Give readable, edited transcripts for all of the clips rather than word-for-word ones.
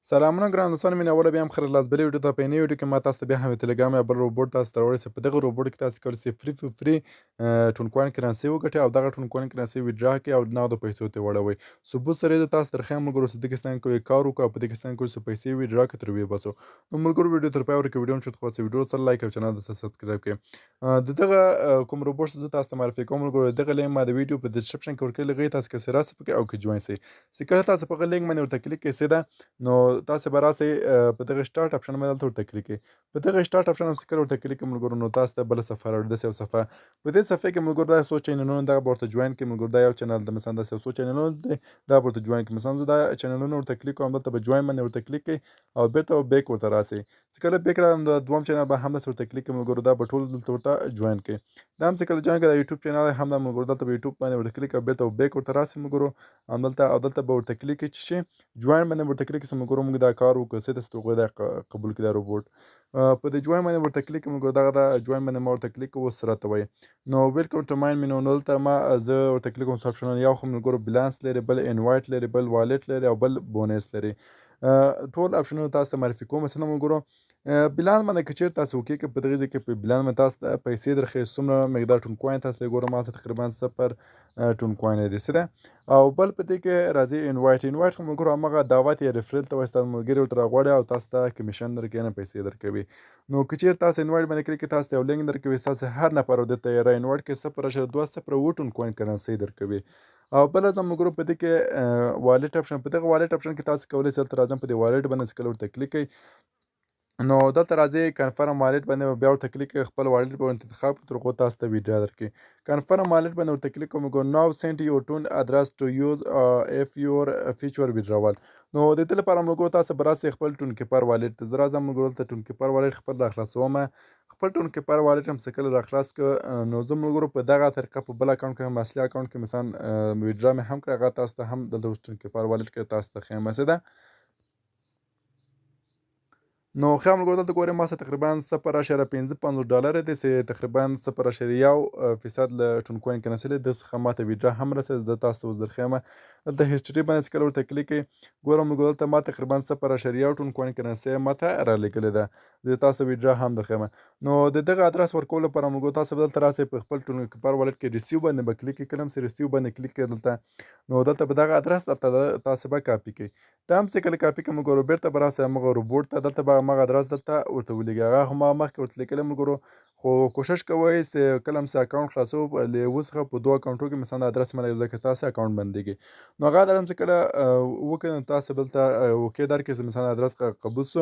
سلامونه ګران دوستانو مینه اوله بیا هم خیر لاس بلې ویډیو ته په یوې ویډیو کې ما تاسو ته بیا هم تلګرام یا بل روبوټ تاسو ته راوړی چې په دغه روبوټ کې تاسو کولی شئ فري ټونکوان کرنسي وګټئ او دغه ټونکوان کرنسي ویډرا کړئ او نغدو پیسو ته واړوئ. ثبوت سره یې زه تاسو ته درښیم ملګرو چې دغه ستان کوی کار وکړو او په دغه ستان کولی شو پیسې ویډرا کړو تر ویې باسو. نو ملګرو ویډیو تر پایه ورکړئ ویډیو هم چې خوښ ویډیو سره لایک او چینل ته سبسکرایب کړئ. د دغه کوم روبوټ چې زه تاسو ته معرفي کوم ملګرو دغه لینک ما د ویډیو په ډسکرپشن کې ورکړی لږی تاسو که راسئ پکې او که جوین سئ چې کله تاسو په هغه لینک باندې ورته کلیک کړئ سیده نو تاسو به راسئ په دغه سټارټ اپشن باندې دلته ورته کلیک کړئ. په دغه سټارټ اپشن باندې چې کله ورته کلیک کړئ ملګرو نو تاسو ته بله صفحه راوړي داسې یو صفحه. په دې صفحې کې ملګرو دا څو چینلونه دغه به ورته جوین کړئ ملګرو. دا یو چینل د مثلا داسې یو څو چینلونه دي دا به ورته جوین کړئ. مثلا زه دا چینلونه ورته کلیک کوم دلته به جوین باندې ورته کلیک کړئ او بیرته به بیک ورته راسئ. چې کله بیک راغلم د دویم چینل به هم داسې ورته کلیک کړئ ملګرو دا به ټول دلته ورته جوین کړئ. دا هم چې کله جوین کړئ دا یوټیوب چینل دی هم دا ملګرو دلته به یوټیوب باندې ورته کلیک او بیرته به بیک ورته راسئ ملګرو. دلته به ورته کلیک کړئ چې شي جوین باندې ورته کلیک کړئ ملګرو موږ دا کار وکړو څه داسې توګه دا قبول کړي دا روبوټ. په دې جوین باندې ورته کلیک کړئ ملګرو دغه دا جوین باندې ما ورته کلیک کړو اوس راته وایي نو ویلکم ټو ماین مینو نو دلته ما زه ورته کلیک کوم څو اپشنونه یو خو ملګرو بلانس لري بل انوایټ لري بل والټ لري او بل بونس لري. ټول اپشنونه تاسو ته معرفي کوم مثلا ملګرو بلانس باندې که چیرې تاسو وکړئ په دغه ځای کې په بلانس باندې تاسو ته پیسې درښیي څومره مقدار ټون کوین تاسو ګورم هلته تقریبا 0 ټون کوین دی څه ده او بل په دې کې راځي انوایټ خو ملګرو همغه دعوت یا ریفرل ته وایي ستاسو ملګري ورته راغواړي او تاسو ته کمیشن درکوي نه پیسې درکوي. نو که چیرې تاسو انوایټ باندې کلیک کړئ تاسو ته یو لینک درکوي ستاسو هر نفر دلته یې را انوایټ کړي 0.2 ټون کوین کرنسي درکوي. او بله زه ملګرو په دې کې والټ اپشن په دغه والټ اپشن کې تاسو کولی شئ دلته راځم په دې والټ باندې چې کله ورته کلیک کړئ نو دلته راځئ کنفرم والټ باندې بیا ورته کلیک کړئ خپل والټ به انتخاب کړئ تر هغو تاسو ته ویډرا درکړي. کنفرم والټ باندې ورته کلیک کوم ملګرو ناو سینډ یور ټون ادرس ټو یوز اف یور فیچر ویډراول. نو د دې لپاره ملګرو تاسو به راسئ خپل ټون کیپر والټ ته زه راځم ملګرو دلته ټون کیپر والټ خپل راخلاصومه. خپل ټون کیپر والټ هم چې کله راخلاص کړه نو زه ملګرو په دغه طریقه په بل اکاونټ کې هم اصلي اکاونټ کې مثلا ویډرا مې هم کړه هغه تاسو ته هم دلته اوس ټون کیپر والټ کې تاسو ته ښیم څه ده. نو ښه ملګرو دلته ګورئ ما سره تقریبا 0.55 ډالره دی چې تقریبا 0.1% له ټون کوین کرنسي دی ده څخه ماته ویډرا هم رسېده زه تاسو ته اوس درښیمه. دلته هسټري باندې چې کله ورته کلیک کړئ ګورم ملګرو دلته ما تقریبا 0.1 ټون کوین کرنسي ماته رالیږلې ده زه تاسو ته ویډرا هم درښیمه. نو د دغه ادرس ورکولو لپاره ملګرو تاسو به دلته راسئ په خپل ټون کیپر والټ کې ریسیو باندې به کلیک کړئ کله هم چې ریسیو باندې کلیک کړئ دلته نو دلته به دغه ادرس دلته تاسو به کاپي کړئ. دا هم چې کله کاپي کړئ ملګرو بیرته به راسئ همغه روبوټ ته دلته به همغه ادرس دلته ورته ولیږئ هغه خو ما مخکې ورته لیکلی ملګرو خو کوشش کوئ چې کله هم چې اکاونټ خلاصوو له یوه څخه په دوه اکاونټو کې مثلا ادرس مه لګوئ ځکه تاسو اکاونټ بندیږي. نو هغه ادرس هم چې کله وکړئ نو تاسو به دلته اوکې درکړئ چې مثلا ادرس قبول سو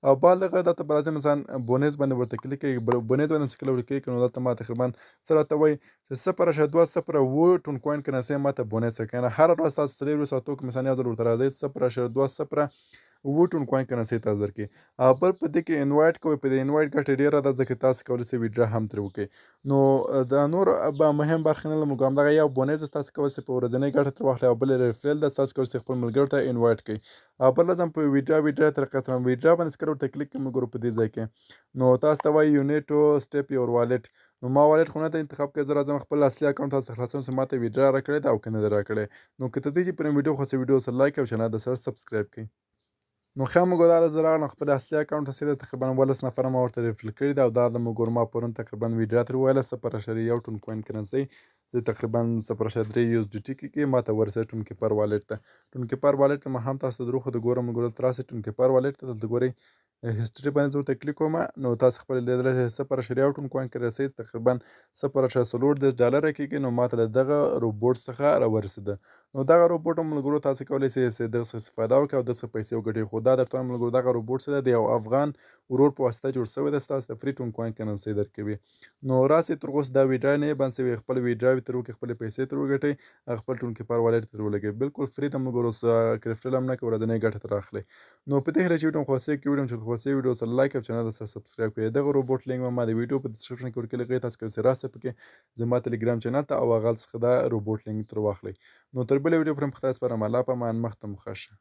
او بعد دغه دلته به راځئ مثلا بونس باندې ورته کلیک کړئ بونس باندې چې کله ورته کلیک کړئ نو دلته ما تقریبا څه راته وایي چې 0.2 ټون کوین کرنسي ماته بونس راکوي یعنې هره ورځ تاسو څلورو ساعتو کې مثلا یو ځل ورته راځئ 0.2 ټون کوین کرنسي تاسو درکوي. او بل په دې کې انوایټ کوئ په دې انوایټ ګټه ډېره ده ځکه تاسو کولی شئ ویډرا هم ترې وکړئ. نو دا نور به مهم برخې نه لرم همدغه یو بونس تاسو کولی شئ په ورځنۍ ګټه ترې واخلئ او بل ریفرل ده تاسو کولی شئ خپل ملګرو ته انوایټ کړئ. او بله ځم په ویډرا طریقه سره ویډرا باندې چې کله ورته کلیک کړئ ملګرو په دې ځای کې نو تاسو ته وایي یو نیډ ټو سټیپ یور والټ نو ما والټ خو نه ده انتخاب کړی زه راځم خپل اصلي اکاونټ تاسو ته خلاصوم چې ماته ویډرا راکړې ده او که نه ده راکړې. نو که تر دې چې پرې ویډیو خوښه ویډیو سره لایک او چینل د سره سبسکرایب کړئ. نو ښه ملګرو دا زه راغلم خپل اصلي اکاونټ ته سیده تقریبا 12 نفره ما ورته ریفل کړي دي او دا د ملګرو ما پرون تقریبا ویډرا ترې وویله 0.1 ټون کوین کرنسي زه تقریبا 0.3 یو اس ډي ټي کې ماته ورسېده ټون کیپر والټ ته. ټون کیپر والټ ته ما هم تاسو ته دروغ د ګورم ملګرو دلته راسئ ټون کیپر والټ ته دلته ګورئ هسټري باندې زه ورته کلیک کوم نو تاسو خپل لیدلی سئ 0.1 ټون کوین کرنسي تقریبا 0.4 ډالره کېږي نو ماته له دغه روبوټ څخه راورسېده. نو دغه روبوټ هم ملګرو تاسو کولی شئ چې دغه څخه استفاده وکړئ او دغه څخه پیسې وګټئ خو دا درته وایم ملګرو دغه روبوټ څه دی د یو افغان ورور په واسطه جوړ شوی دی ستاسو ته فري ټون کوین کرنسي درکوي. نو راسئ تر اوسه دا ویډرا نه یې بند شوې خپل ویډراوې ترې وکړئ خپلې پیسې ترې وګټئ خپل ټون کیپر والټ ترې ولګوئ بالکل فري ده ملګرو ریفرل هم نه کوئ ورځنۍ ګټه ترې اخلئ. نو په دې هیله چې ویډیو مو خوښ وي ویډیو چې خوښ ویډیو سره لایک او چینل ته سبسکرایب کړئ. دغه روبوټ لینک ما د ویډیو په ډسکرپشن کې ورکړی هغې تاسو کولی شئ راسئ پکې زما ټلګرام چینل ته او هغه څخه دا روبوټ لینک ترې واخلئ. نو تر بلې ویډیو پورې مو په خدای سپارم الله په امان مخ ته مو ښه شه.